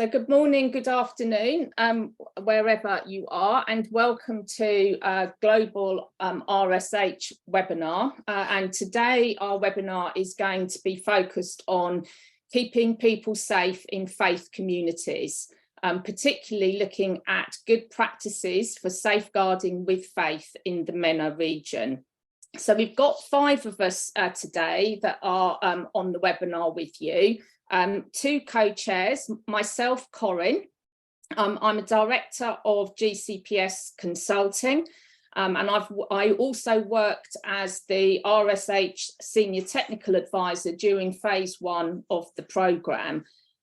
So good morning, good afternoon, wherever you are, and welcome to Global RSH webinar. And today our webinar is going to be focused on keeping people safe in faith communities, particularly looking at good practices for safeguarding with faith in the MENA region. So we've got 5 of us today that are on the webinar with you. 2 co-chairs, myself, Corinne. I'm a director of GCPS Consulting, and I also worked as the RSH Senior Technical Advisor during phase 1 of the programme.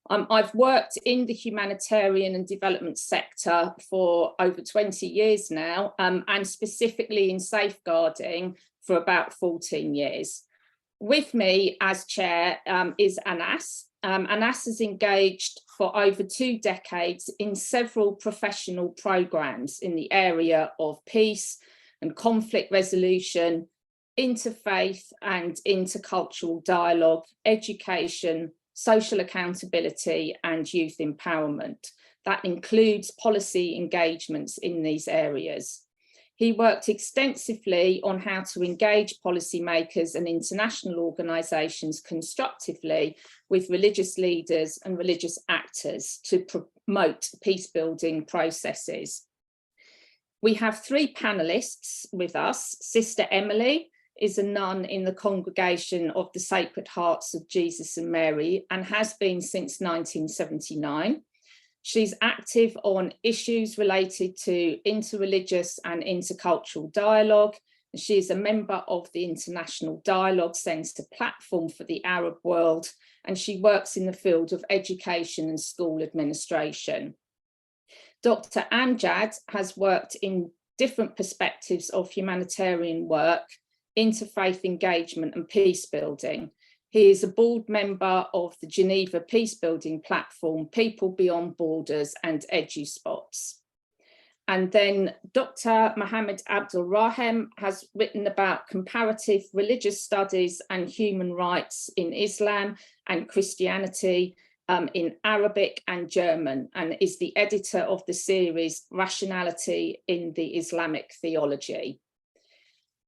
I've worked in the humanitarian and development sector for over 20 years now, and specifically in safeguarding for about 14 years. With me as chair is Anas. Anas has engaged for over 2 decades in several professional programmes in the area of peace and conflict resolution, interfaith and intercultural dialogue, education, social accountability and youth empowerment. That includes policy engagements in these areas. He worked extensively on how to engage policymakers and international organisations constructively with religious leaders and religious actors to promote peace-building processes. We have 3 panellists with us. Sister Emilie is a nun in the Congregation of the Sacred Hearts of Jesus and Mary and has been since 1979. She's active on issues related to interreligious and intercultural dialogue. She is a member of the International Dialogue Centre platform for the Arab world, and she works in the field of education and school administration. Dr. Amjad has worked in different perspectives of humanitarian work, interfaith engagement and peace building. He is a board member of the Geneva Peacebuilding Platform, People Beyond Borders and EduSpots. And then Dr. Mohammed Abdul Rahim has written about comparative religious studies and human rights in Islam and Christianity in Arabic and German, and is the editor of the series Rationality in the Islamic Theology.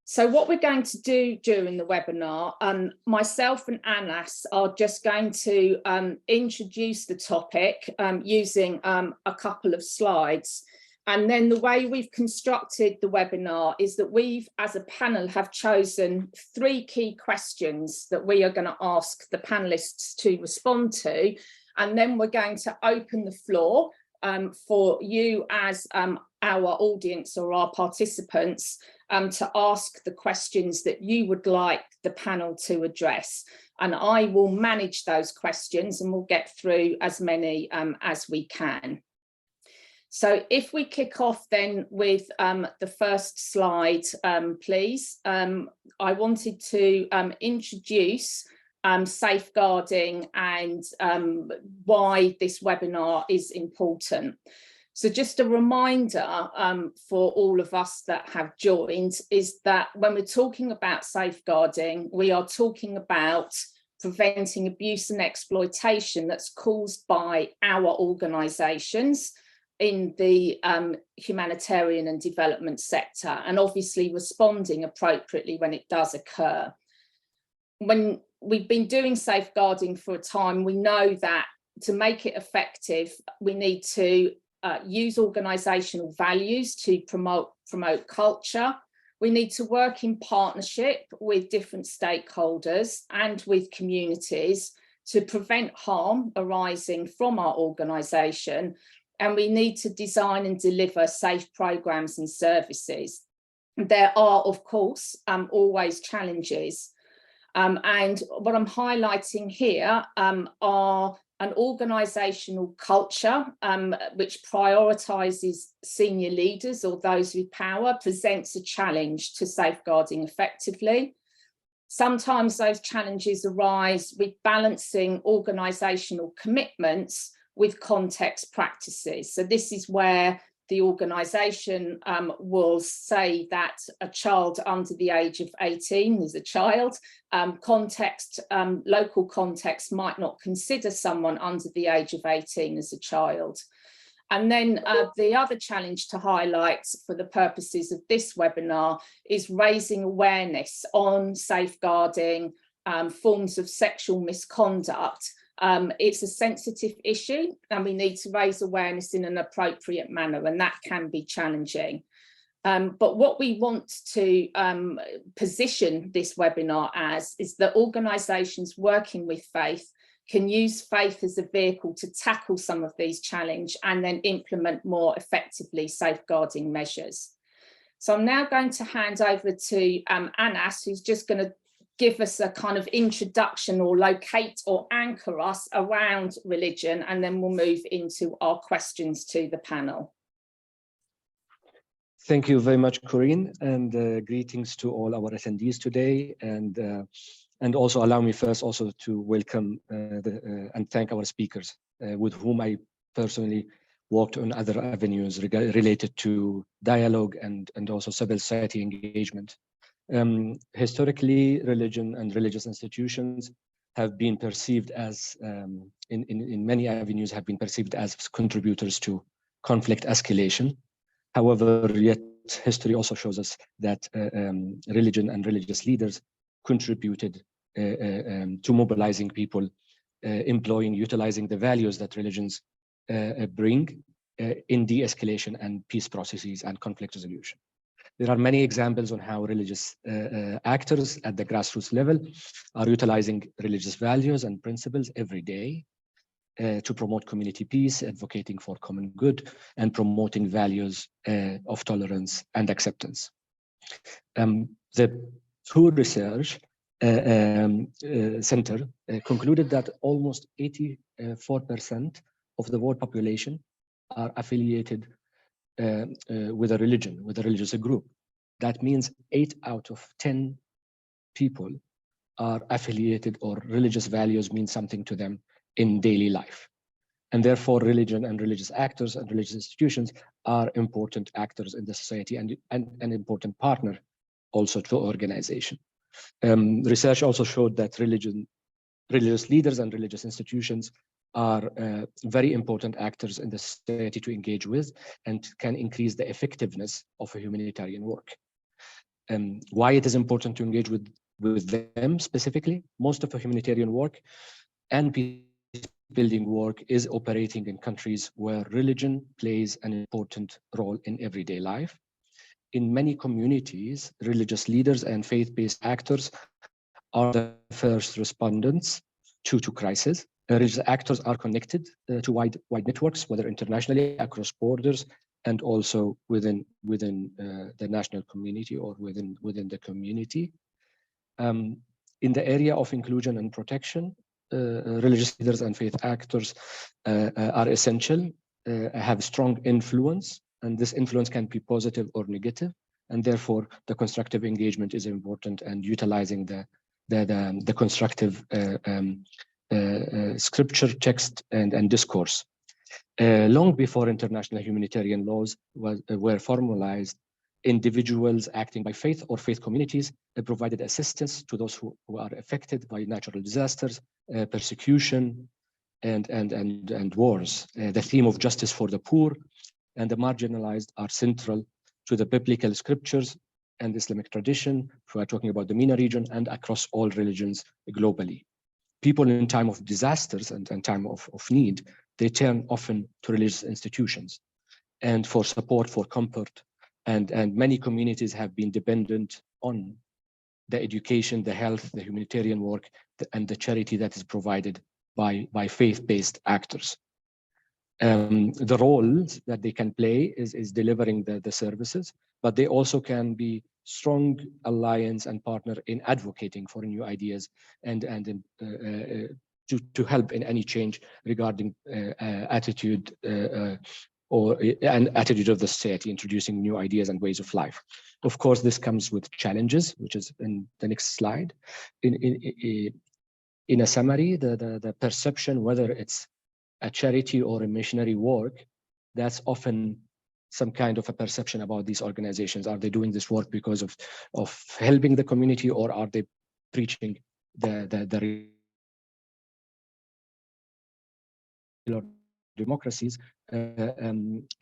So what we're going to do during the webinar, myself and Anas are just going to introduce the topic using a couple of slides. And then the way we've constructed the webinar is that we've, as a panel, have chosen 3 key questions that we are going to ask the panellists to respond to. And then we're going to open the floor for you as our audience or our participants to ask the questions that you would like the panel to address. And I will manage those questions and we'll get through as many as we can. So if we kick off then with the first slide, please. I wanted to introduce safeguarding and why this webinar is important. So just a reminder for all of us that have joined is that when we're talking about safeguarding, we are talking about preventing abuse and exploitation that's caused by our organisations in the humanitarian and development sector, and obviously responding appropriately when it does occur. When we've been doing safeguarding for a time, we know that to make it effective, we need to use organisational values to promote culture. We need to work in partnership with different stakeholders and with communities to prevent harm arising from our organisation. And we need to design and deliver safe programmes and services. There are, of course, always challenges. And what I'm highlighting here are an organisational culture which prioritises senior leaders or those with power, presents a challenge to safeguarding effectively. Sometimes those challenges arise with balancing organisational commitments with context practices. So this is where the organisation will say that a child under the age of 18 is a child. Local context might not consider someone under the age of 18 as a child. And then the other challenge to highlight for the purposes of this webinar is raising awareness on safeguarding forms of sexual misconduct. It's a sensitive issue and we need to raise awareness in an appropriate manner, and that can be challenging. But what we want to position this webinar as is that organisations working with faith can use faith as a vehicle to tackle some of these challenges and then implement more effectively safeguarding measures. So I'm now going to hand over to Anas, who's just going to give us a kind of introduction or locate or anchor us around religion, and then we'll move into our questions to the panel. Thank you very much, Corinne, and greetings to all our attendees today. And also allow me first also to welcome and thank our speakers with whom I personally worked on other avenues related to dialogue and also civil society engagement. Historically, religion and religious institutions have been perceived as, in many avenues, have been perceived as contributors to conflict escalation. However, yet history also shows us that religion and religious leaders contributed to mobilizing people, utilizing the values that religions bring in de-escalation and peace processes and conflict resolution. There are many examples on how religious actors at the grassroots level are utilizing religious values and principles every day to promote community peace, advocating for common good, and promoting values of tolerance and acceptance. The Pew Research Center concluded that almost 84% of the world population are affiliated with a religion, with a religious group. That means 8 out of 10 people are affiliated, or religious values mean something to them in daily life. And therefore, religion and religious actors and religious institutions are important actors in the society and an important partner also to organization. Research also showed that religious leaders and religious institutions are very important actors in the society to engage with and can increase the effectiveness of a humanitarian work. Why it is important to engage with them specifically? Most of the humanitarian work and peace building work is operating in countries where religion plays an important role in everyday life. In many communities, religious leaders and faith-based actors are the first respondents to crisis. Religious actors are connected to wide networks, whether internationally, across borders, and also within the national community or within the community. In the area of inclusion and protection, religious leaders and faith actors are essential, have strong influence, and this influence can be positive or negative, and therefore the constructive engagement is important, and utilizing the constructive scripture, text, and discourse. Long before international humanitarian laws were formalized, individuals acting by faith or faith communities provided assistance to those who are affected by natural disasters, persecution, and wars. The theme of justice for the poor and the marginalized are central to the biblical scriptures and Islamic tradition. We are talking about the MENA region and across all religions globally. People in time of disasters and time of need, they turn often to religious institutions and for support, for comfort, and many communities have been dependent on the education, the health, the humanitarian work, and the charity that is provided by faith-based actors. The roles that they can play is delivering the services, but they also can be strong alliance and partner in advocating for new ideas and to help in any change regarding attitude or an attitude of the society, introducing new ideas and ways of life. Of course, this comes with challenges, which is in the next slide. In a summary, the perception, whether it's a charity or a missionary work, that's often some kind of a perception about these organizations. Are they doing this work because of helping the community, or are they preaching the democracies?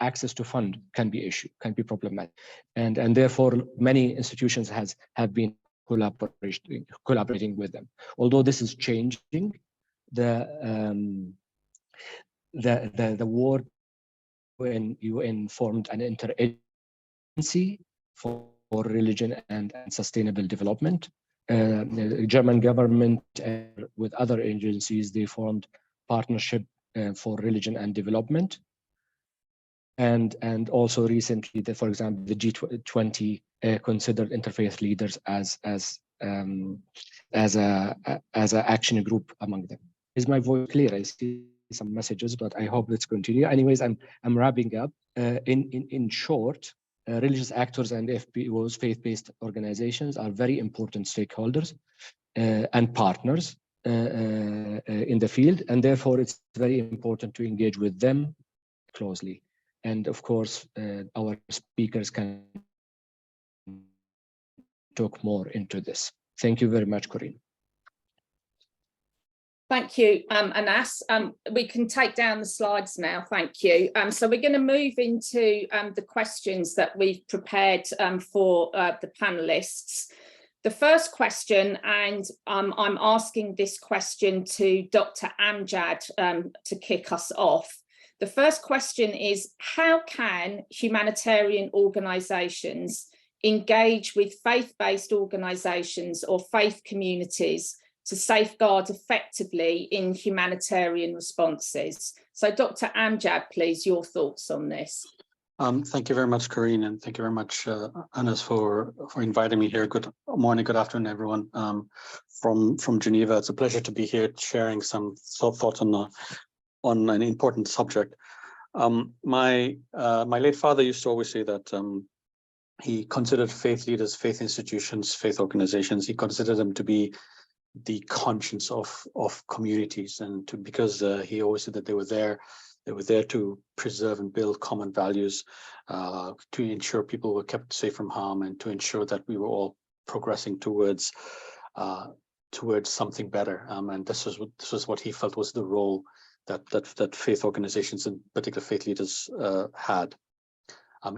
Access to fund can be problematic, and therefore many institutions have been collaborating with them. Although this is changing, the work UN formed an interagency for religion and sustainable development. The German government with other agencies, they formed partnership for religion and development. And also recently, for example, the G20 considered interfaith leaders as an action group among them. Is my voice clear? I see some messages, but I hope it's continue. Anyways, I'm wrapping up. In short, religious actors and FBOs, faith-based organizations, are very important stakeholders and partners in the field, and therefore it's very important to engage with them closely. And of course, our speakers can talk more into this. Thank you very much, Corinne. Thank you, Anas. We can take down the slides now, thank you. So we're going to move into the questions that we've prepared for the panelists. The first question, and I'm asking this question to Dr. Amjad to kick us off. The first question is, how can humanitarian organisations engage with faith-based organisations or faith communities to safeguard effectively in humanitarian responses? So Dr. Amjad, please, your thoughts on this. Thank you very much, Corinne, and thank you very much, Anas, for inviting me here. Good morning, good afternoon, everyone. From Geneva, it's a pleasure to be here sharing some thoughts on an important subject. My late father used to always say that he considered faith leaders, faith institutions, faith organizations, he considered them to be the conscience of communities, and because he always said that they were there to preserve and build common values, to ensure people were kept safe from harm, and to ensure that we were all progressing towards something better. And this was what he felt was the role that faith organizations, and particular faith leaders, had.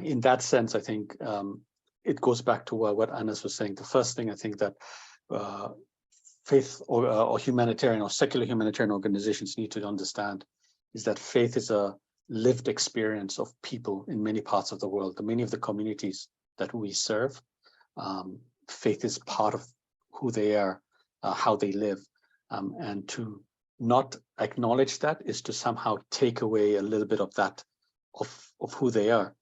In that sense, I think it goes back to what Anas was saying. The first thing I think that faith or humanitarian or secular humanitarian organizations need to understand is that faith is a lived experience of people in many parts of the world. Many of the communities that we serve, faith is part of who they are, how they live, and to not acknowledge that is to somehow take away a little bit of that, of who they are.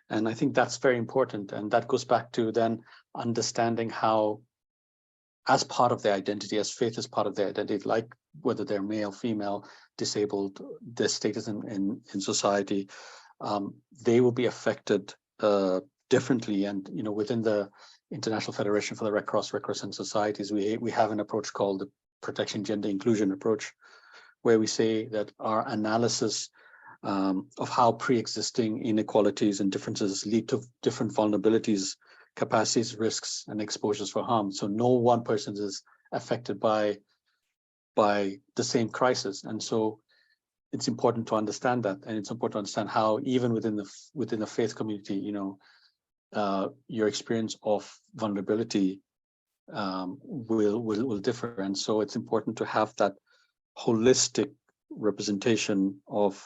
And I think that's very important. And that goes back to then understanding how, as part of their identity, as faith is part of their identity, like whether they're male, female, disabled, their status in society, they will be affected differently. And within the International Federation for the Red Cross and Societies, we have an approach called the Protection Gender Inclusion approach, where we say that our analysis of how pre-existing inequalities and differences lead to different vulnerabilities, capacities, risks, and exposures for harm. So no one person is affected by the same crisis. And so it's important to understand that, and it's important to understand how even within the faith community, your experience of vulnerability will differ. And so it's important to have that holistic representation of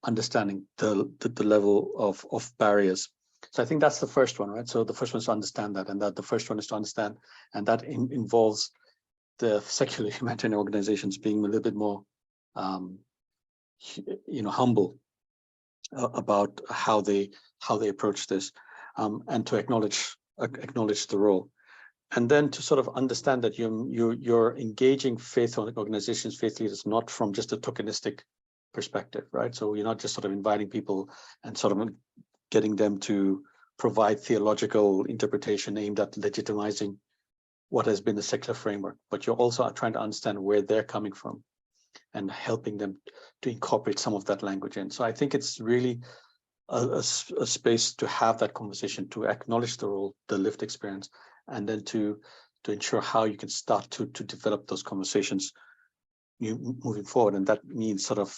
understanding the level of barriers. So I think that's the first one, right? So the first one is to understand that, and that the first one is to understand, and that involves the secular humanitarian organizations being a little bit more, humble about how they approach this, and to acknowledge the role, and then to sort of understand that you're engaging faith organizations, faith leaders, not from just a tokenistic perspective, right? So you're not just sort of inviting people and sort of getting them to provide theological interpretation aimed at legitimizing what has been the secular framework, but you're also trying to understand where they're coming from and helping them to incorporate some of that language in. So I think it's really a space to have that conversation, to acknowledge the role, the lived experience, and then to ensure how you can start to develop those conversations moving forward. And that means sort of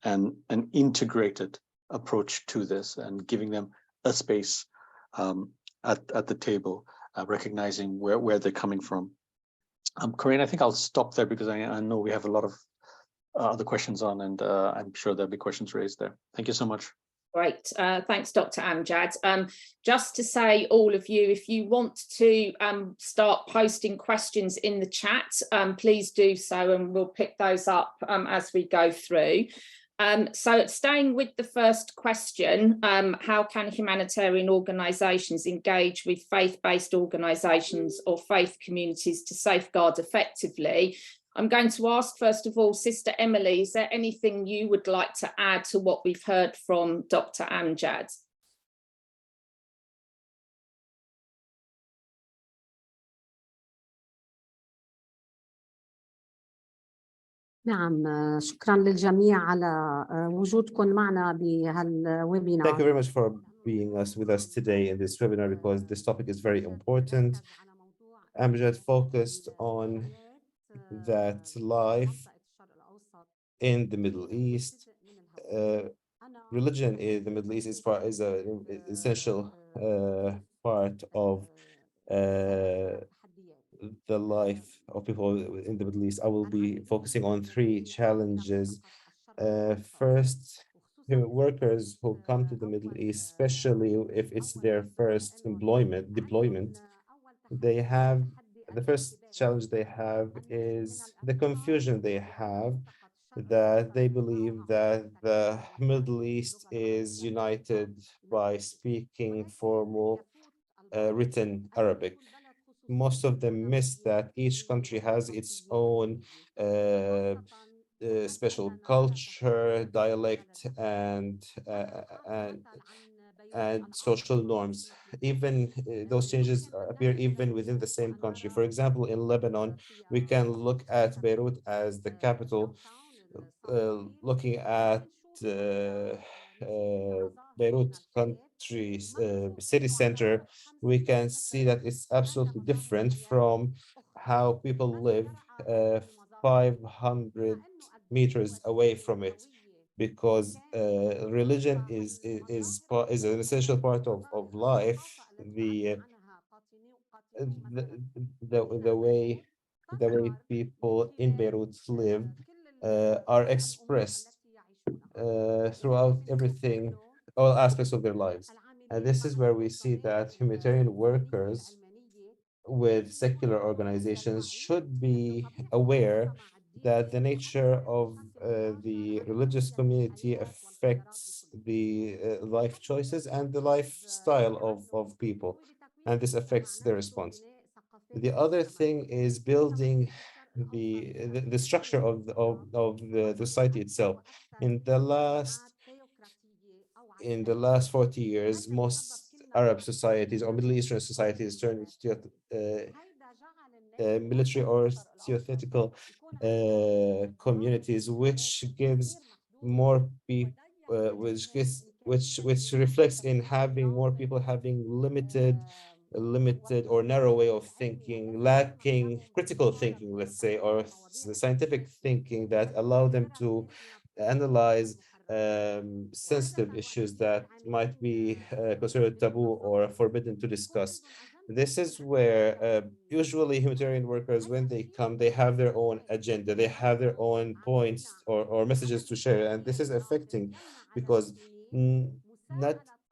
an integrated approach to this, and giving them a space at the table, recognizing where they're coming from. Corinne, I think I'll stop there because I know we have a lot of other questions on, and I'm sure there'll be questions raised there. Thank you so much. Great, thanks, Dr. Amjad. Just to say, all of you, if you want to start posting questions in the chat, please do so, and we'll pick those up as we go through. So staying with the first question, how can humanitarian organisations engage with faith-based organisations or faith communities to safeguard effectively? I'm going to ask, first of all, Sister Emilie, is there anything you would like to add to what we've heard from Dr. Amjad? نعم، شكرا للجميع على وجودكم معنا بهالويبينار. Thank you very much for being with us today in this webinar, because this topic is very important. Amjad focused on that life in the Middle East. Religion in the Middle East is an essential part of the life of people in the Middle East. I will be focusing on 3 challenges. First, workers who come to the Middle East, especially if it's their first deployment, the first challenge they have is the confusion they have, that they believe that the Middle East is united by speaking formal written Arabic. Most of them miss that each country has its own special culture, dialect, and social norms. Even those changes appear even within the same country. For example, in Lebanon, we can look at Beirut as the capital. Looking at Beirut country's city center, we can see that it's absolutely different from how people live 500 meters away from it, because religion is an essential part of life. The way people in Beirut live are expressed throughout everything, all aspects of their lives. And this is where we see that humanitarian workers with secular organizations should be aware that the nature of the religious community affects the life choices and the lifestyle of people, and this affects their response. The other thing is building the structure of the society itself. In the last 40 years, most Arab societies or Middle Eastern societies turned into military or theoretical communities, which gives more people, which reflects in having more people having limited or narrow way of thinking, lacking critical thinking, let's say, or scientific thinking that allow them to analyze sensitive issues that might be considered taboo or forbidden to discuss. This is where usually humanitarian workers, when they come, they have their own agenda, they have their own points or messages to share, and this is affecting because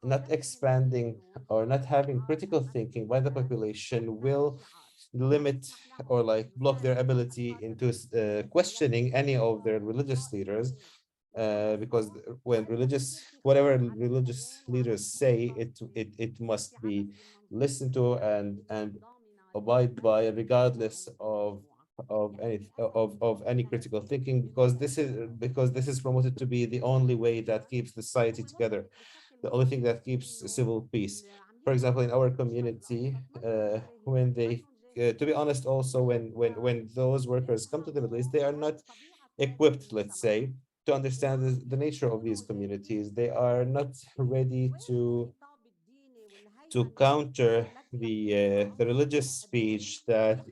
not expanding or not having critical thinking by the population will limit or like block their ability into questioning any of their religious leaders, because when whatever religious leaders say, it must be listened to and abide by, regardless of any critical thinking, because this is promoted to be the only way that keeps the society together, the only thing that keeps civil peace. For example, in our community, when they to be honest, also when those workers come to the Middle East, they are not equipped, let's say, to understand the nature of these communities. They are not ready to counter the religious speech that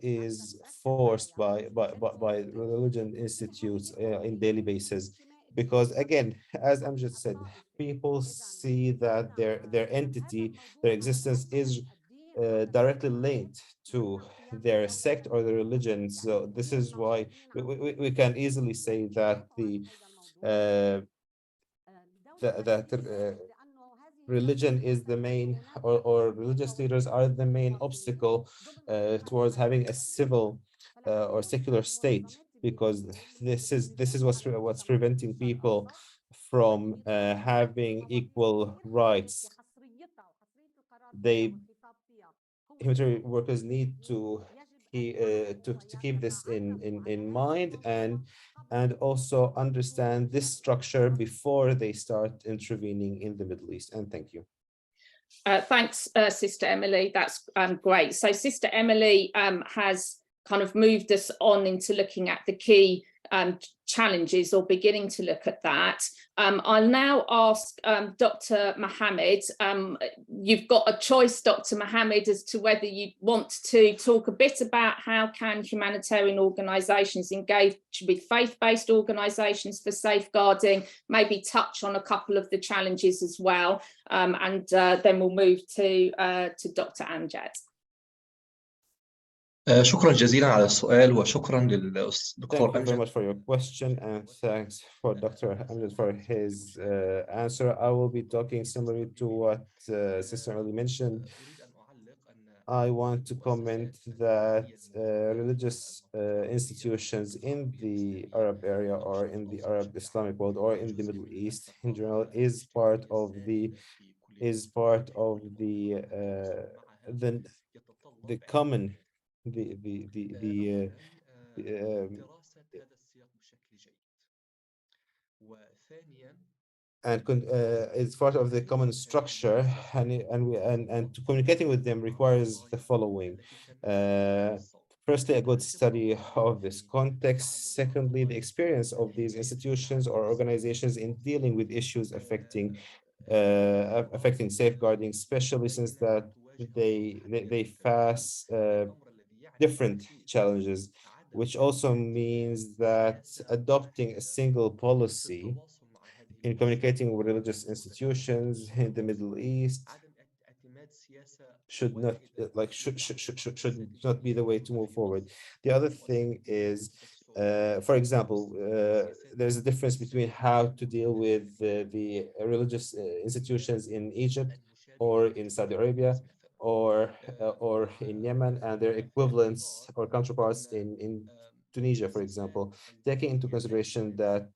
is forced by religion institutes in daily basis. Because again, as Amjad said, people see that their entity, their existence is directly linked to their sect or the religion. So this is why we can easily say that religion is the main, or religious leaders are the main obstacle towards having a civil or secular state, because this is what's preventing people from having equal rights. Humanitarian workers need to keep this in mind, and also understand this structure before they start intervening in the Middle East. And thank you. Thanks, Sister Emilie. That's great. So Sister Emilie has kind of moved us on into looking at the key challenges, or beginning to look at that. I'll now ask Dr. Mohammed. You've got a choice, Dr. Mohammed, as to whether you want to talk a bit about how can humanitarian organisations engage with faith-based organisations for safeguarding, maybe touch on a couple of the challenges as well, and then we'll move to Dr. Amjad. شكرا جزيلا على السؤال وشكرا للدكتور Thank you very أمجد. much for your question, and thanks for Dr. Amjad for his answer. I will be talking similarly to what Sister Emilie mentioned. I want to comment that religious institutions in the Arab area, or in the Arab Islamic world, or in the Middle East in general, is part of the common it's part of the common structure, and communicating with them requires the following. Firstly, a good study of this context. Secondly, the experience of these institutions or organizations in dealing with issues affecting safeguarding, especially since that they face different challenges, which also means that adopting a single policy in communicating with religious institutions in the Middle East should not be the way to move forward. The other thing is, for example, there's a difference between how to deal with the religious institutions in Egypt, or in Saudi Arabia, or in Yemen, and their equivalents or counterparts in Tunisia, for example, taking into consideration that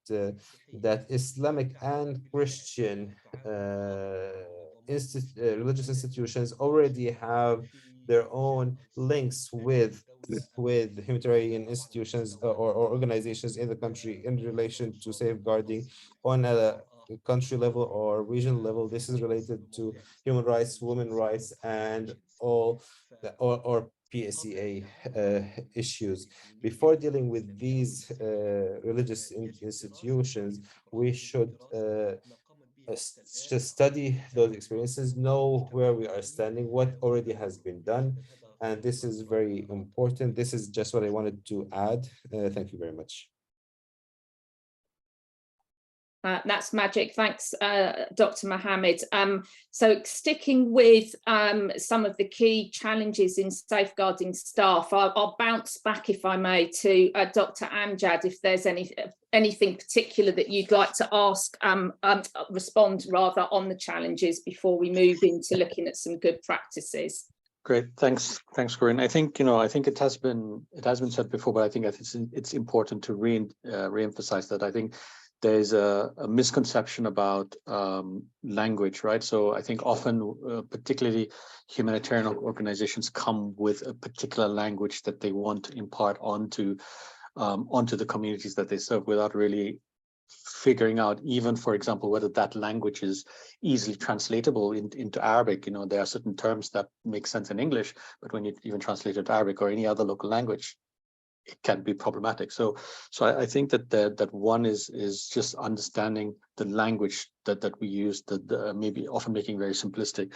Islamic and Christian religious institutions already have their own links with humanitarian institutions or organizations in the country in relation to safeguarding on a country level or regional level. This is related to human rights, women's rights, and all or PSEA issues. Before dealing with these religious institutions, we should just study those experiences, know where we are standing, what already has been done, and this is very important. This is just what I wanted to add. Thank you very much. That's magic. Thanks, Dr. Mohammed. So sticking with some of the key challenges in safeguarding staff, I'll bounce back, if I may, to Dr. Amjad, if there's anything particular that you'd like to ask, respond rather, on the challenges before we move into looking at some good practices. Great, thanks, Corinne. I think it has been said before, but I think it's important to re-emphasize that. I think there's a misconception about language, right? So I think often, particularly humanitarian organizations, come with a particular language that they want to impart onto the communities that they serve, without really figuring out, even, for example, whether that language is easily translatable into Arabic. There are certain terms that make sense in English, but when you even translate it to Arabic or any other local language, it can be problematic. So I think that one is just understanding the language that we use, that maybe often making very simplistic.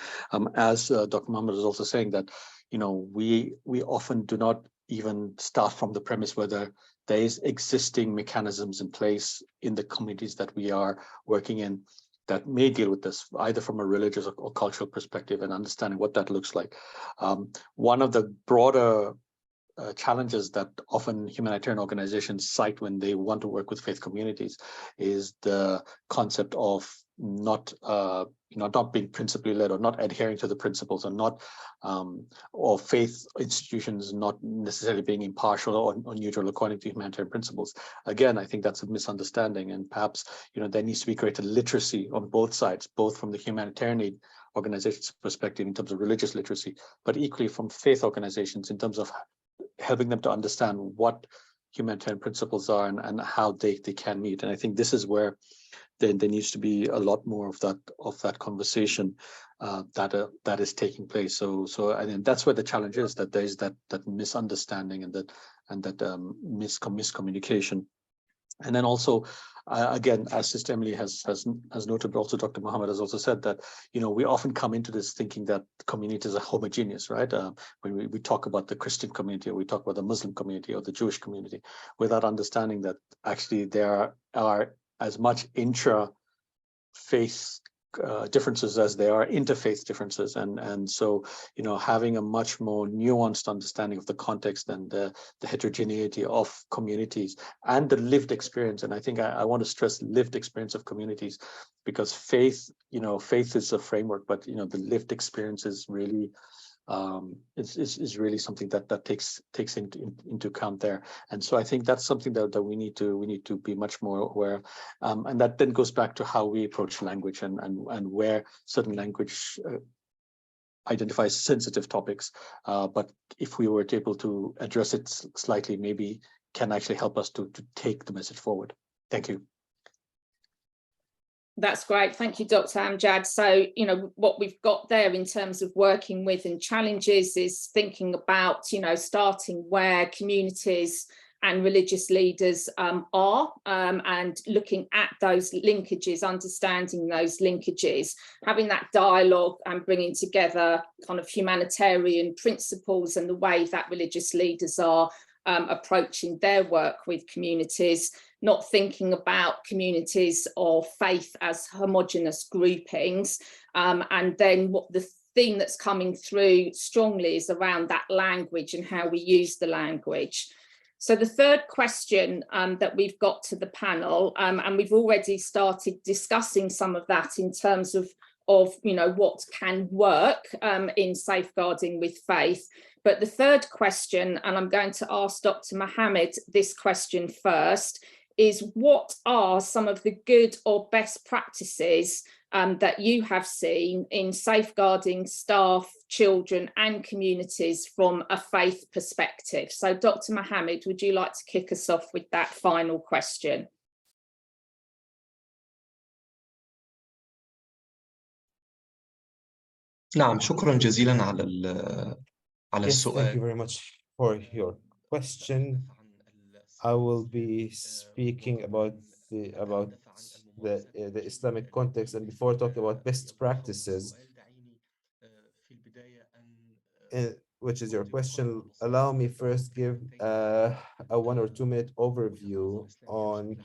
As Dr. Mohammed is also saying that, we often do not even start from the premise whether there is existing mechanisms in place in the communities that we are working in that may deal with this, either from a religious or cultural perspective, and understanding what that looks like. One of the broader challenges that often humanitarian organizations cite when they want to work with faith communities is the concept of not being principally led, or not adhering to the principles, or faith institutions not necessarily being impartial or neutral according to humanitarian principles. Again, I think that's a misunderstanding, and perhaps there needs to be greater literacy on both sides, both from the humanitarian aid organizations' perspective in terms of religious literacy, but equally from faith organizations in terms of helping them to understand what humanitarian principles are and how they can meet. And I think this is where there needs to be a lot more of that conversation that is taking place. So I think that's where the challenge is, that there is that misunderstanding and that miscommunication. And then also, again, as Sister Emilie has noted, but also Dr. Mohammed has also said that, we often come into this thinking that communities are homogeneous, right? When we talk about the Christian community, or we talk about the Muslim community or the Jewish community, without understanding that actually there are as much intra-faith differences as there are interfaith differences, and so having a much more nuanced understanding of the context and the heterogeneity of communities and the lived experience. And I think I want to stress lived experience of communities, because faith is a framework, but the lived experience is really is really something that takes into account there. And so I think that's something that we need to be much more aware, and that then goes back to how we approach language and where certain language identifies sensitive topics, but if we were able to address it slightly, maybe can actually help us to take the message forward. Thank you. That's great. Thank you, Dr. Amjad. So, what we've got there in terms of working with and challenges is thinking about, starting where communities and religious leaders are, and looking at those linkages, understanding those linkages, having that dialogue and bringing together kind of humanitarian principles and the way that religious leaders are approaching their work with communities, not thinking about communities of faith as homogenous groupings. And then what the theme that's coming through strongly is around that language and how we use the language. So the third question that we've got to the panel, and we've already started discussing some of that in terms of what can work in safeguarding with faith. But the third question, and I'm going to ask Dr. Mohammed this question first, is what are some of the good or best practices that you have seen in safeguarding staff, children and communities from a faith perspective? So Dr. Mohammed, would you like to kick us off with that final question? نعم، شكرا جزيلا على Yes, السؤال. thank you very much for your question. I will be speaking about the Islamic context, and before talking about best practices, which is your question, allow me first give a 1 or 2 minute overview on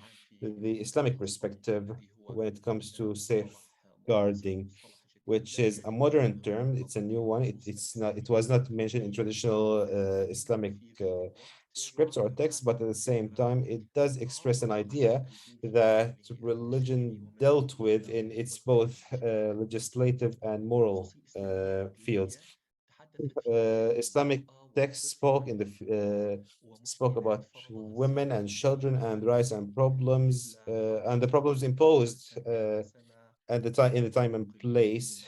the Islamic perspective when it comes to safeguarding, which is a modern term. It's a new one. It was not mentioned in traditional Islamic scripts or texts, but at the same time, it does express an idea that religion dealt with in its both legislative and moral fields. Islamic texts spoke about women and children and rights and problems, and the problems imposed at the time, in the time and place.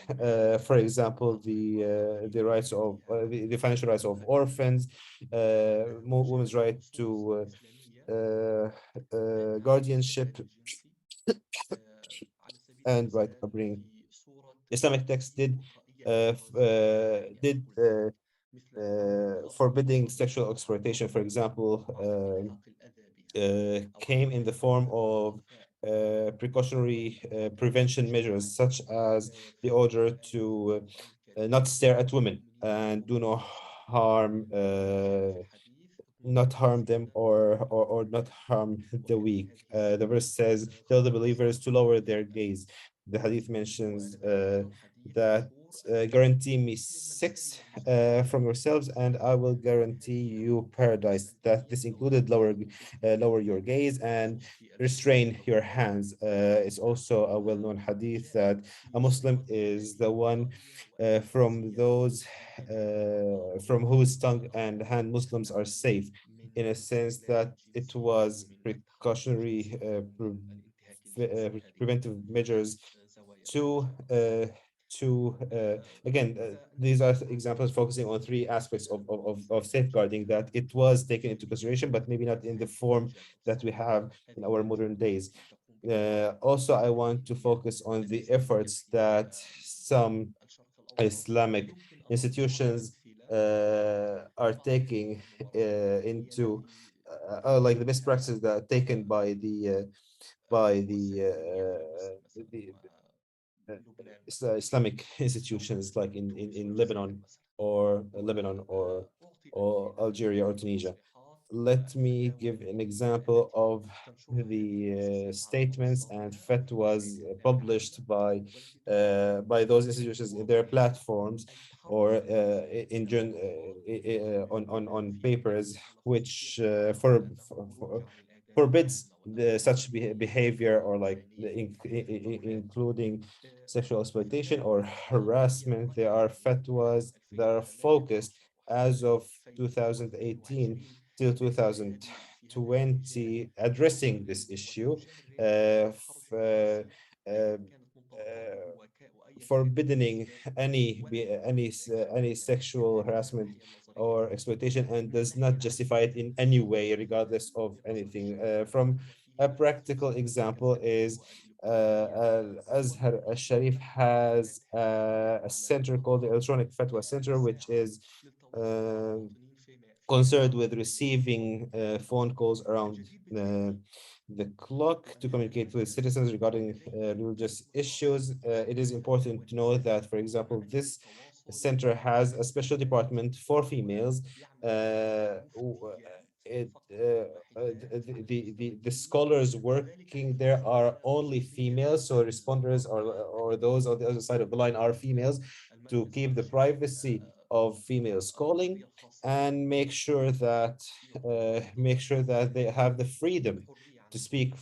For example, the rights of the financial rights of orphans, women's right to guardianship, and right upbringing. Islamic text did forbidding sexual exploitation, for example, came in the form of precautionary prevention measures, such as the order to not stare at women and do no harm, not harm them or not harm the weak. The verse says, tell the believers to lower their gaze. The hadith mentions that guarantee me sex from yourselves and I will guarantee you paradise. That this included lower your gaze and restrain your hands. It's also a well-known hadith that a Muslim is the one from those from whose tongue and hand Muslims are safe, in a sense that it was precautionary preventive measures to again, these are examples focusing on three aspects of safeguarding that it was taken into consideration, but maybe not in the form that we have in our modern days. Also, I want to focus on the efforts that some Islamic institutions are taking into like the best practices that are taken by the Islamic institutions like in Lebanon or Algeria or Tunisia. Let me give an example of the statements and fatwas published by those institutions in their platforms or on papers, which forbids such behavior or like including sexual exploitation or harassment. There are fatwas that are focused as of 2018 till 2020 addressing this issue, forbidding any sexual harassment or exploitation and does not justify it in any way, regardless of anything. From a practical example is Azhar al-Sharif has a center called the Electronic Fatwa Center, which is concerned with receiving phone calls around the clock to communicate with citizens regarding religious issues. It is important to know that, for example, this center has a special department for females. The scholars working there are only females, so responders or those on the other side of the line are females, to keep the privacy of females calling and make sure that they have the freedom to speak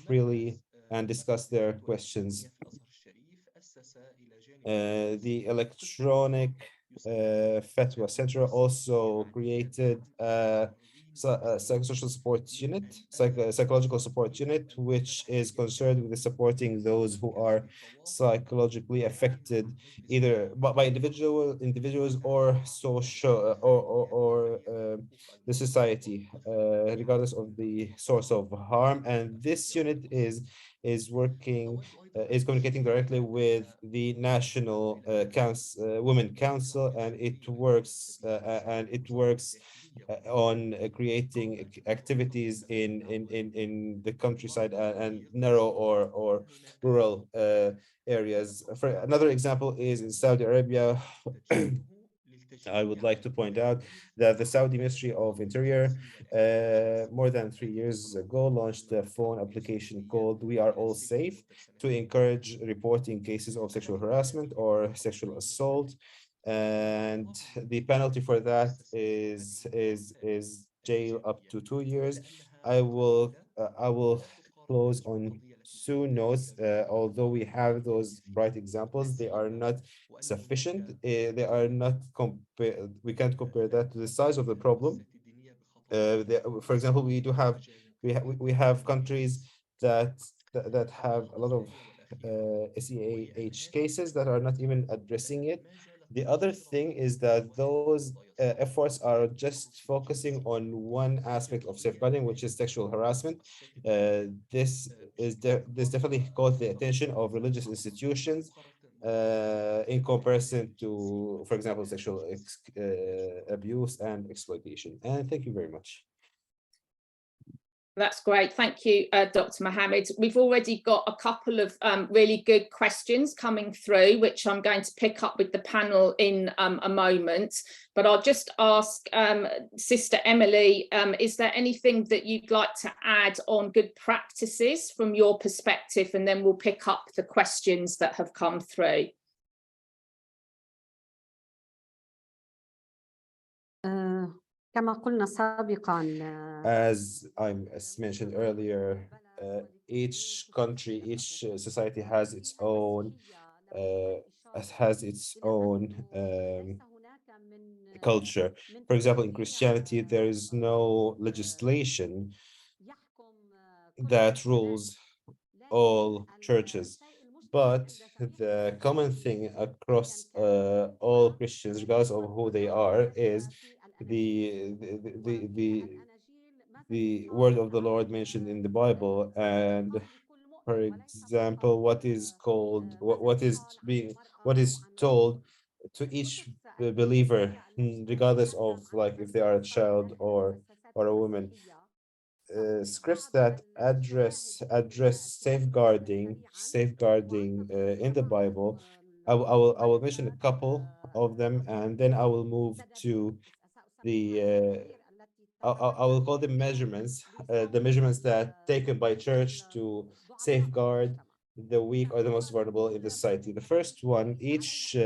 freely and discuss their questions. The electronic Fatwa Center also created a psychosocial support unit, psychological support unit, which is concerned with supporting those who are psychologically affected either by individuals or social or the society, regardless of the source of harm. And this unit is working is communicating directly with the National Women Council, and it works on creating activities in the countryside and narrow or rural areas. For another example is in Saudi Arabia. I would like to point out that the Saudi Ministry of Interior more than 3 years ago launched a phone application called We Are All Safe to encourage reporting cases of sexual harassment or sexual assault. And the penalty for that is jail up to 2 years. I will close on two notes. Although we have those bright examples, they are not sufficient. They are not we can't compare that to the size of the problem. For example, we have countries that have a lot of SEAH cases that are not even addressing it. The other thing is that those efforts are just focusing on one aspect of safeguarding, which is sexual harassment. This definitely caught the attention of religious institutions in comparison to, for example, sexual abuse and exploitation. And thank you very much. That's great. Thank you, Dr. Mohammed. We've already got a couple of really good questions coming through, which I'm going to pick up with the panel in a moment. But I'll just ask Sister Emilie, is there anything that you'd like to add on good practices from your perspective? And then we'll pick up the questions that have come through. كما قلنا سابقا As I mentioned earlier, each country, each society has its own culture. For example, in Christianity, there is no legislation that rules all churches, but the common thing across all Christians, regardless of who they are, is the word of the Lord mentioned in the Bible. And for example, what is told to each believer, regardless of like if they are a child or a woman. Scripts that address safeguarding in the Bible. I will mention a couple of them, and then I will move to the I will call them measurements, the measurements that taken by church to safeguard the weak or the most vulnerable in the society. The first one, each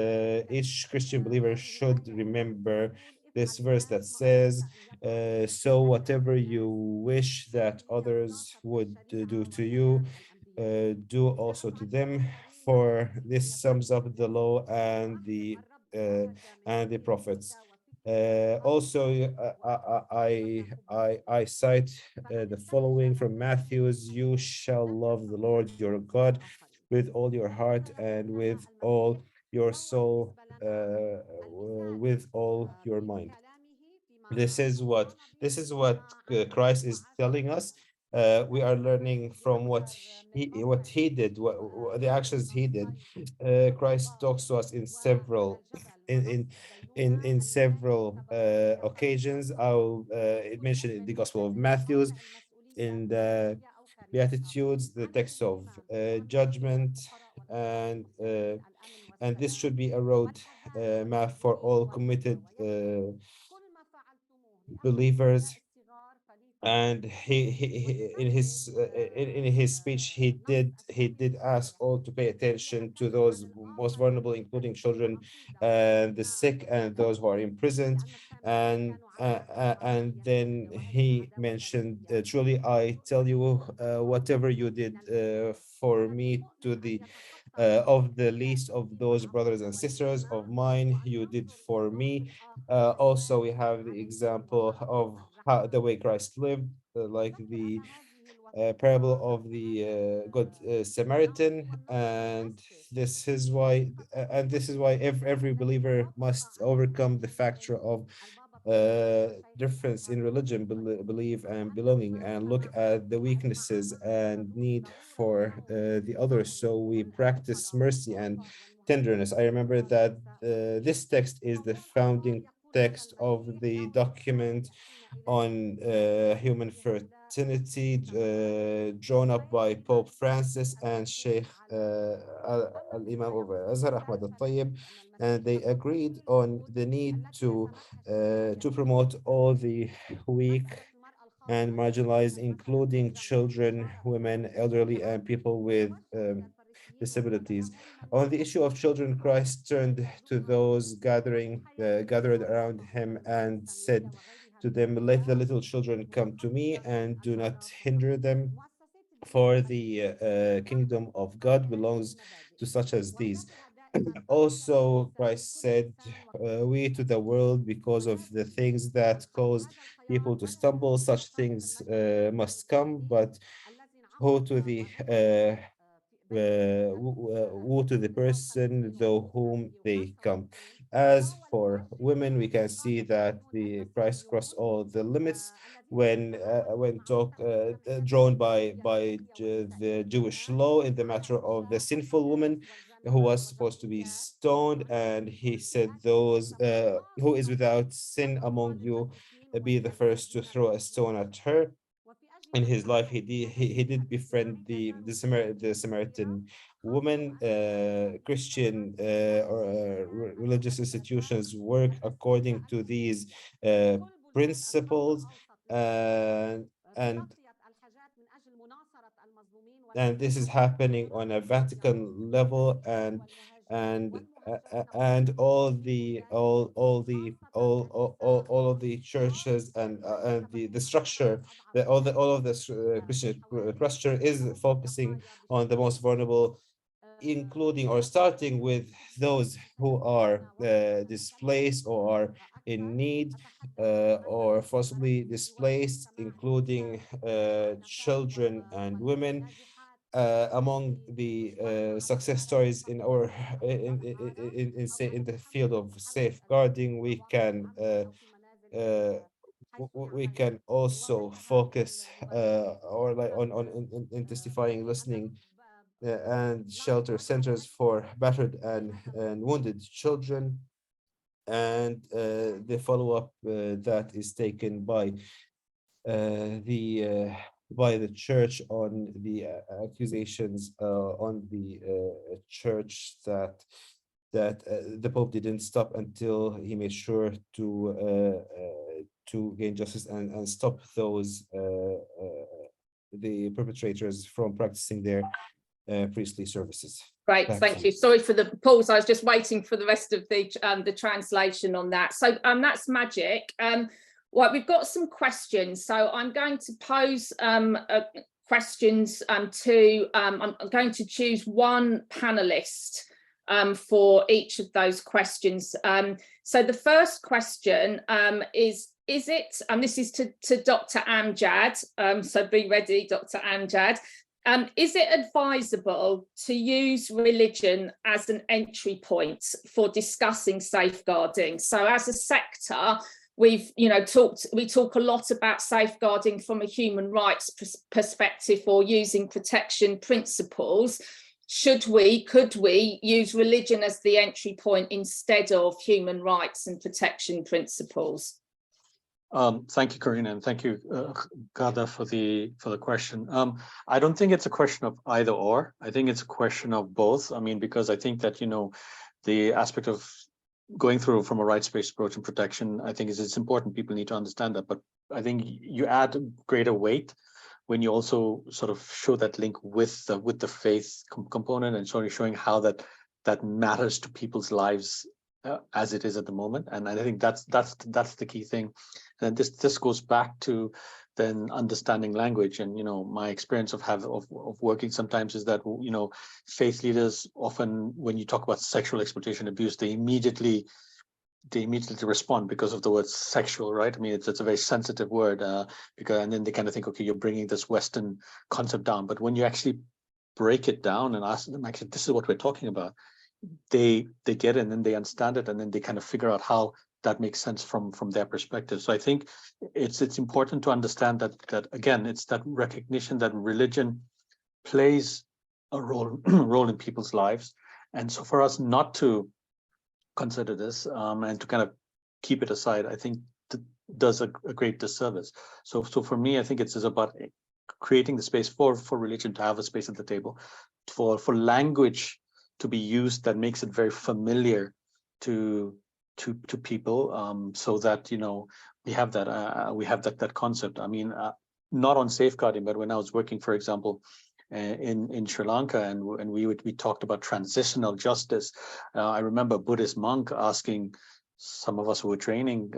Christian believer should remember this verse that says, so whatever you wish that others would do to you, do also to them, for this sums up the law and the prophets. Also, I cite the following from Matthew's: "You shall love the Lord your God with all your heart and with all your soul, with all your mind." This is what Christ is telling us. We are learning from what he did, the actions he did. Christ talks to us in several several occasions. I'll mention in the Gospel of Matthew, in the Beatitudes, the text of judgment, and this should be a road map for all committed believers. And he in his speech he did ask all to pay attention to those most vulnerable, including children, the sick, and those who are imprisoned. And then he mentioned, truly I tell you, whatever you did for me to the of the least of those brothers and sisters of mine, you did for me. Also, we have the example of how the way Christ lived, like the parable of the good Samaritan. And this is why every believer must overcome the factor of difference in religion, belief, and belonging, and look at the weaknesses and need for the others, so we practice mercy and tenderness. I remember that this text is the founding text of the document on human fraternity, drawn up by Pope Francis and Sheikh Al-Imam of Azhar, Ahmad al-Tayyib, and they agreed on the need to promote all the weak and marginalized, including children, women, elderly, and people with disabilities. On the issue of children, Christ turned to those gathered around him and said to them, "Let the little children come to me and do not hinder them, for the kingdom of God belongs to such as these." Also, Christ said, "We to the world because of the things that cause people to stumble, such things must come, but woe to the woe to the person though whom they come." As for women, we can see that the Christ crossed all the limits when talk drawn by the Jewish law in the matter of the sinful woman. who was supposed to be stoned, and he said, those who is without sin among you, be the first to throw a stone at her. In his life, he did befriend the Samaritan woman. Christian or religious institutions work according to these principles, and this is happening on a Vatican level, and all of the churches, and the structure, all of this Christian structure is focusing on the most vulnerable, including or starting with those who are displaced or are in need, or forcibly displaced, including children and women. Among the success stories in our in the field of safeguarding, we can also focus or like on intensifying listening and shelter centers for battered and wounded children, and the follow-up that is taken by the church on the accusations on the church that the Pope didn't stop until he made sure to gain justice and stop those the perpetrators from practicing their priestly services. Great, thank you. Sorry for the pause. I was just waiting for the rest of the translation on that. So that's magic. Well, we've got some questions, so I'm going to pose questions to. I'm going to choose one panelist for each of those questions. So the first question is it, and this is to Dr. Amjad, so be ready, Dr. Amjad. Is it advisable to use religion as an entry point for discussing safeguarding? So as a sector, we talk a lot about safeguarding from a human rights perspective or using protection principles. Could we use religion as the entry point instead of human rights and protection principles? Thank you, Karina, and thank you, Gada, for the question. I don't think it's a question of either or. I think it's a question of both. I mean, because I think that the aspect of going through from a rights-based approach and protection, I think it's important. People need to understand that. But I think you add greater weight when you also sort of show that link with the faith component, and sort of showing how that matters to people's lives as it is at the moment. And I think that's the key thing. And this goes back to then understanding language. And my experience of working sometimes is that faith leaders often, when you talk about sexual exploitation, abuse, they immediately respond because of the word sexual, right? I mean, it's a very sensitive word, and then they kind of think, okay, you're bringing this Western concept down. But when you actually break it down and ask them, actually, this is what we're talking about, they get it, and then they understand it, and then they kind of figure out how that makes sense from their perspective. So I think it's important to understand that again, it's that recognition that religion plays a role in people's lives, and so for us not to consider this and to kind of keep it aside, I think does a great disservice. So for me, I think it's about creating the space for religion to have a space at the table, for language to be used that makes it very familiar to people, so that we have that concept. I mean, not on safeguarding, but when I was working, for example, in Sri Lanka, and we talked about transitional justice. I remember a Buddhist monk asking some of us who were training,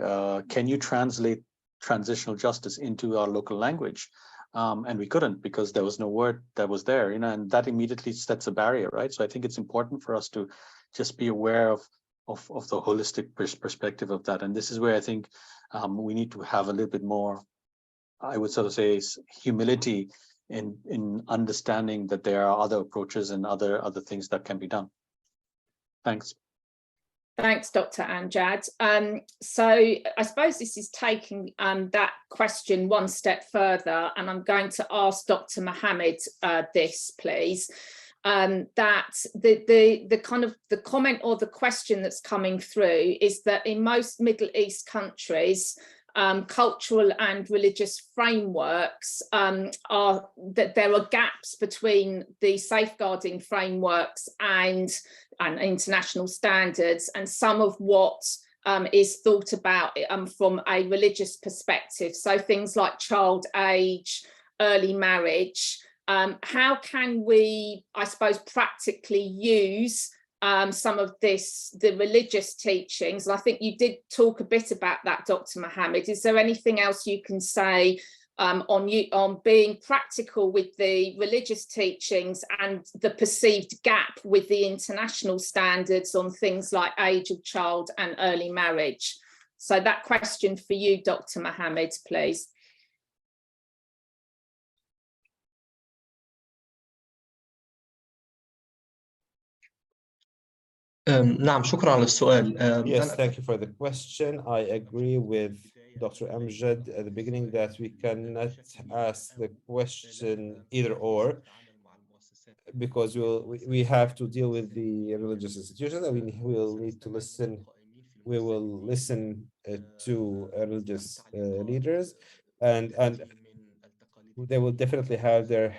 can you translate transitional justice into our local language? And we couldn't, because there was no word that was there, and that immediately sets a barrier, right? So I think it's important for us to just be aware of the holistic perspective of that. And this is where I think we need to have a little bit more, I would sort of say, humility in understanding that there are other approaches and other things that can be done. Thanks. Thanks, Dr. Amjad. So I suppose this is taking that question one step further, and I'm going to ask Dr. Mohammed this, please. that the kind of the comment or the question that's coming through is that in most Middle East countries, cultural and religious frameworks are that there are gaps between the safeguarding frameworks and international standards, and some of what is thought about from a religious perspective. So things like child age, early marriage. How can we, I suppose, practically use some of the religious teachings? And I think you did talk a bit about that, Dr. Mohammed. Is there anything else you can say on being practical with the religious teachings and the perceived gap with the international standards on things like age of child and early marriage? So that question for you, Dr. Mohammed, please. نعم شكرا على السؤال. Yes, thank you for the question. I agree with Dr. Amjad at the beginning that we cannot ask the question either or, because we have to deal with the religious institutions, and we will need to listen. We will listen to religious leaders, and they will definitely have their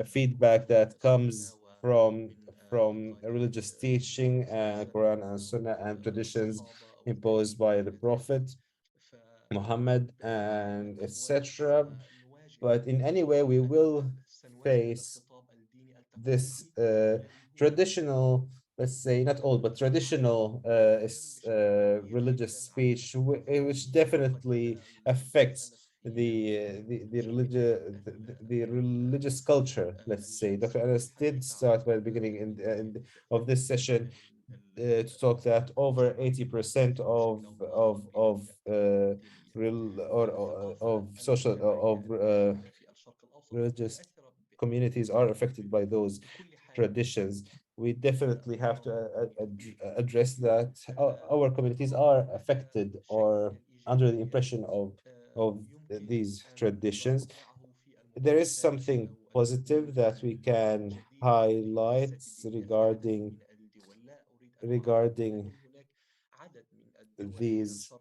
feedback that comes from religious teaching, Quran and Sunnah, and traditions imposed by the Prophet Muhammad, and etc. But in any way, we will face this traditional, let's say, not all, but traditional religious speech, which definitely affects the religious culture. Let's say Dr. Anas did start by the beginning of this session to talk that over 80% of social religious communities are affected by those traditions. We definitely have to address that our communities are affected or under the impression of these traditions. There is something positive that we can highlight regarding these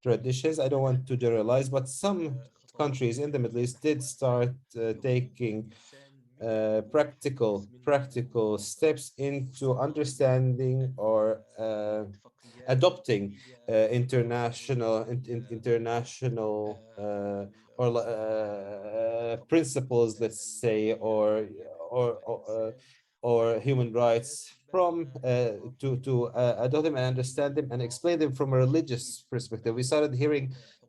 traditions. I don't want to generalize, but some countries in the Middle East did start taking practical steps into understanding or adopting international principles, let's say, or human rights from to adopt them and understand them and explain them from a religious perspective. We started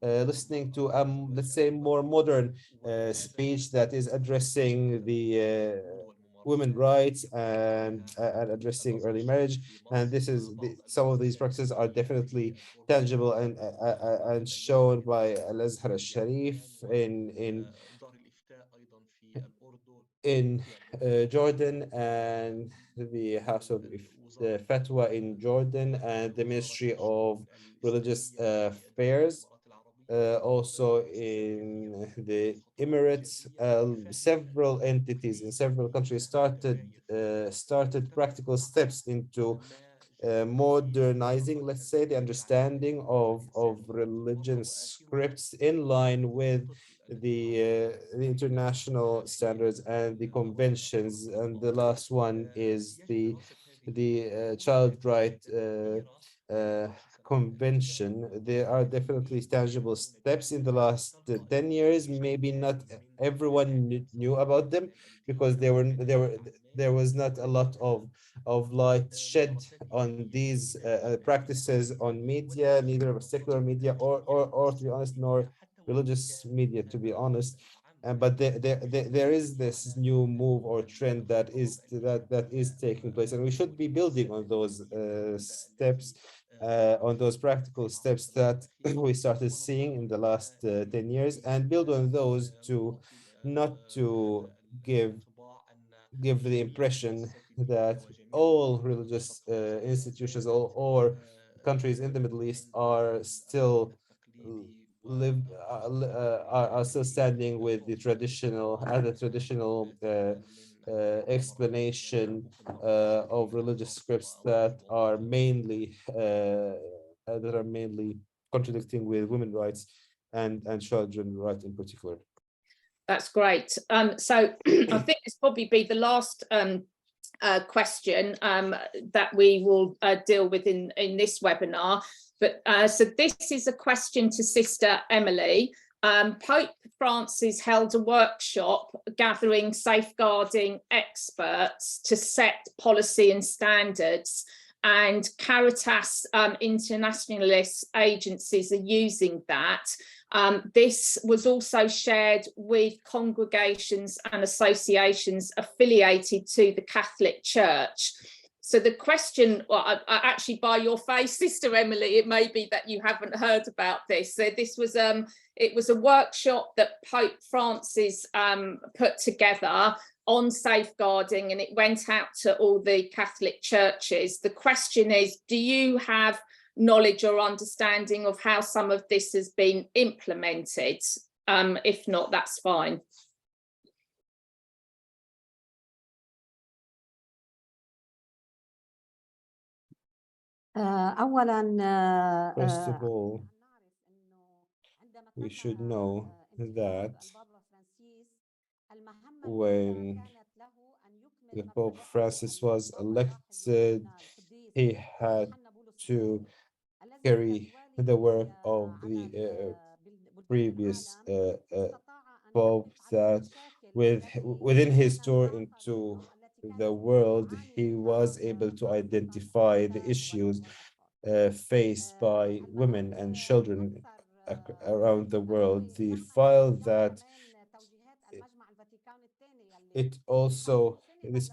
listening to let's say more modern speech that is addressing the women rights and addressing early marriage, and some of these practices are definitely tangible and shown by Al-Azhar al-Sharif in Jordan, and the House of the Fatwa in Jordan, and the Ministry of Religious Affairs. Also in the Emirates, several entities in several countries started practical steps into modernizing, let's say, the understanding of religion scripts in line with the international standards and the conventions. And the last one is the child right convention. There are definitely tangible steps in the last 10 years. Maybe not everyone knew about them because there was not a lot of light shed on these practices on media, neither secular media or to be honest, nor religious media, to be honest. But there is this new move or trend that is taking place, and we should be building on those steps, on those practical steps that we started seeing in the last 10 years, and build on those to not to give the impression that all religious institutions or countries in the Middle East are still are still standing with the traditional explanation of religious scripts that are mainly contradicting with women's rights and children's rights in particular. That's great. So I think this probably be the last question that we will deal with in this webinar. But so this is a question to Sister Emilie. Pope Francis held a workshop gathering safeguarding experts to set policy and standards, and Caritas internationalist agencies are using that. This was also shared with congregations and associations affiliated to the Catholic Church. So the question, well, actually by your face, Sister Emilie, it may be that you haven't heard about this. So this was it was a workshop that Pope Francis put together on safeguarding, and it went out to all the Catholic churches. The question is, do you have knowledge or understanding of how some of this has been implemented? If not, that's fine. First of all, we should know that when the Pope Francis was elected, he had to carry the work of the previous Pope, that within his tour into the world, he was able to identify the issues faced by women and children around the world. The file that this also this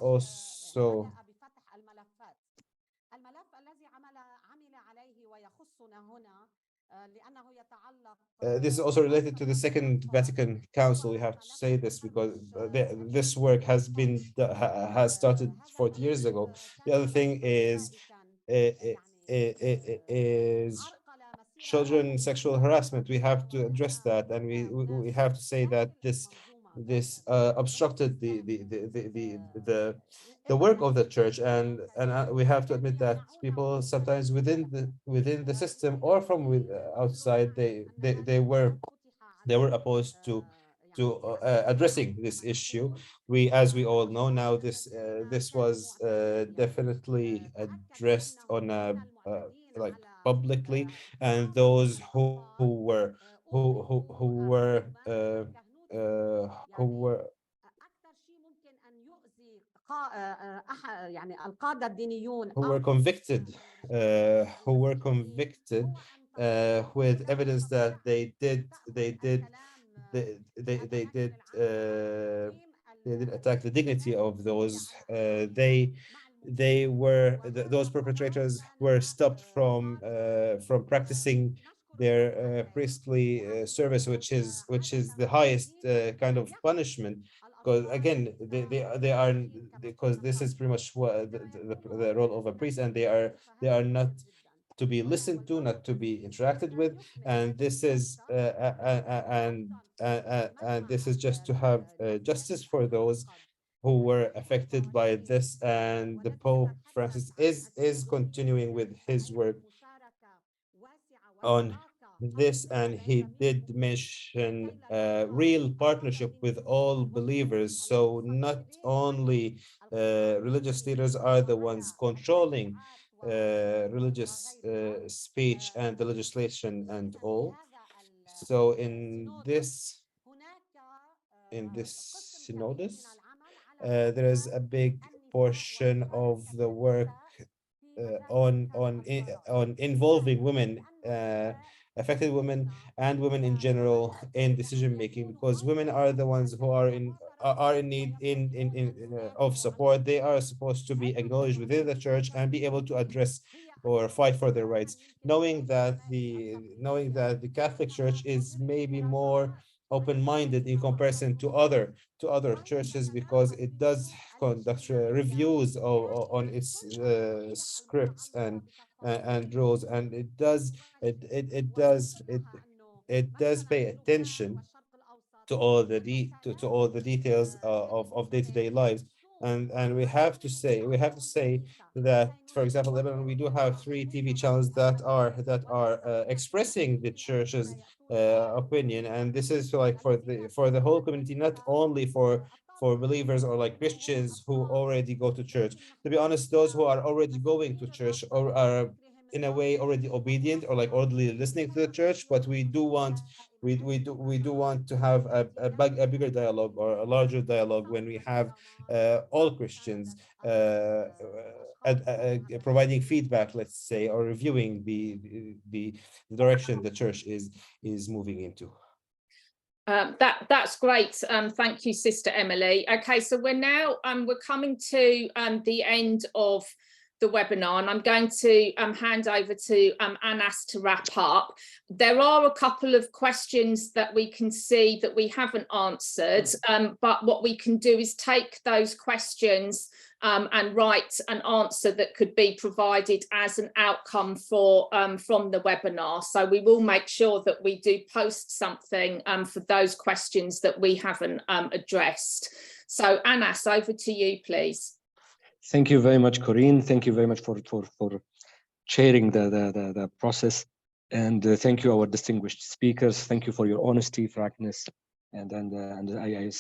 is also related to the Second Vatican Council. We have to say this because this work has started 40 years ago. The other thing is children sexual harassment. We have to address that, and we have to say that this obstructed the work of the church, and we have to admit that people sometimes within the system or from outside, they were opposed to addressing this issue. As we all know now, this was definitely addressed on like publicly, and those who were convicted with evidence that they did attack the dignity of those. Those perpetrators were stopped from practicing their priestly service, which is the highest kind of punishment. Because again, they are, because this is pretty much what the role of a priest, and they are not to be listened to, not to be interacted with, and this is and this is just to have justice for those who were affected by this. And the Pope Francis is continuing with his work on this, and he did mention real partnership with all believers. So not only religious leaders are the ones controlling religious speech and the legislation and all. So in this synodus, there is a big portion of the work on involving women, affected women and women in general in decision making, because women are the ones who are in need of support. They are supposed to be acknowledged within the church and be able to address or fight for their rights, knowing that the Catholic Church is maybe more open-minded in comparison to other churches, because it does conduct reviews on its scripts and rules, and it does pay attention to all the details of day-to-day lives. And we have to say that, for example, Lebanon, we do have 3 TV channels that are expressing the church's opinion, and this is like for the whole community, not only for believers or like Christians who already go to church. To be honest, those who are already going to church or are in a way already obedient or like orderly listening to the church, but we do want to have a bigger dialogue or a larger dialogue when we have all Christians providing feedback, let's say, or reviewing the direction the church is moving into. That's great. Thank you, Sister Emilie. Okay, so we're now we're coming to the end of the webinar, and I'm going to hand over to Anas to wrap up. There are a couple of questions that we can see that we haven't answered, but what we can do is take those questions and write an answer that could be provided as an outcome for from the webinar. So we will make sure that we do post something for those questions that we haven't addressed. So Anas, over to you, please. Thank you very much, Corinne. Thank you very much for chairing the process, and thank you, our distinguished speakers. Thank you for your honesty, frankness, and I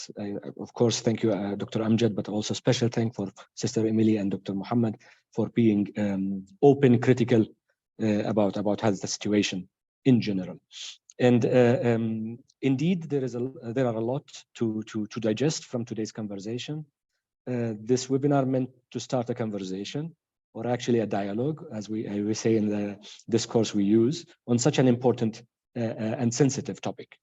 of course thank you, Dr. Amjad, but also special thank for Sister Emilie and Dr. Muhammad for being open, critical about how the situation in general. And indeed, there are a lot to digest from today's conversation. This webinar meant to start a conversation, or actually a dialogue, as we say in the discourse we use, on such an important and sensitive topic.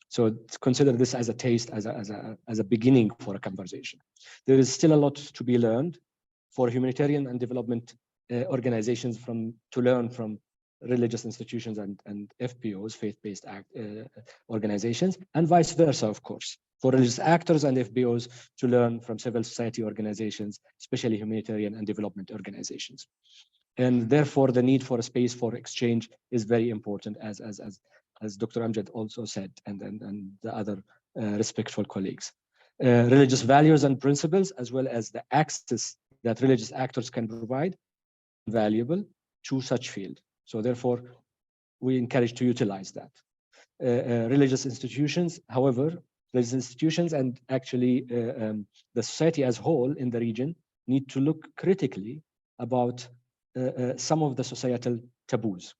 So consider this as a taste, as a beginning for a conversation. There is still a lot to be learned for humanitarian and development organizations to learn from religious institutions and FPOs, faith-based organizations, and vice versa, of course, for religious actors and FBOs to learn from civil society organizations, especially humanitarian and development organizations. And therefore, the need for a space for exchange is very important, as Dr. Amjad also said, and the other respectful colleagues. Religious values and principles, as well as the access that religious actors can provide, valuable to such field. So therefore, we encourage to utilize that. Religious institutions, however, religious institutions and actually the society as whole in the region need to look critically about some of the societal taboos.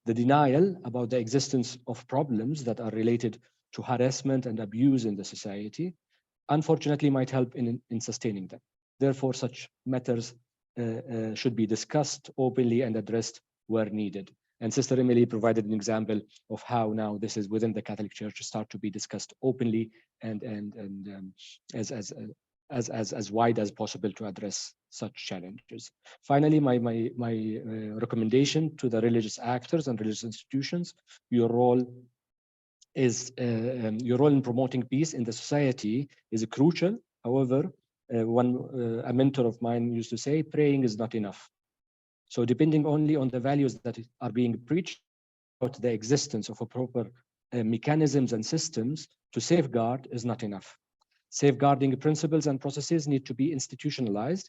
The denial about the existence of problems that are related to harassment and abuse in the society, unfortunately, might help in sustaining them. Therefore, such matters should be discussed openly and addressed where needed. And Sister Emilie provided an example of how now this is within the Catholic Church to start to be discussed openly and as wide as possible to address such challenges. Finally, my recommendation to the religious actors and religious institutions: your role in promoting peace in the society is crucial. However, a mentor of mine used to say, praying is not enough. So depending only on the values that are being preached, about the existence of a proper mechanisms and systems to safeguard is not enough. Safeguarding principles and processes need to be institutionalized.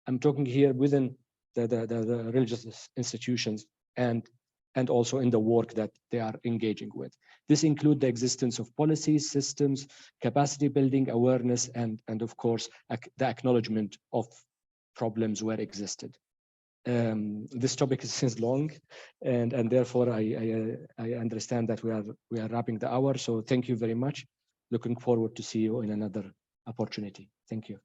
I'm talking here within the religious institutions and also in the work that they are engaging with. This includes the existence of policies, systems, capacity building, awareness, and of course, the acknowledgement of problems where existed. This topic is long, and therefore I understand that we are wrapping the hour. So thank you very much. Looking forward to see you in another opportunity. Thank you.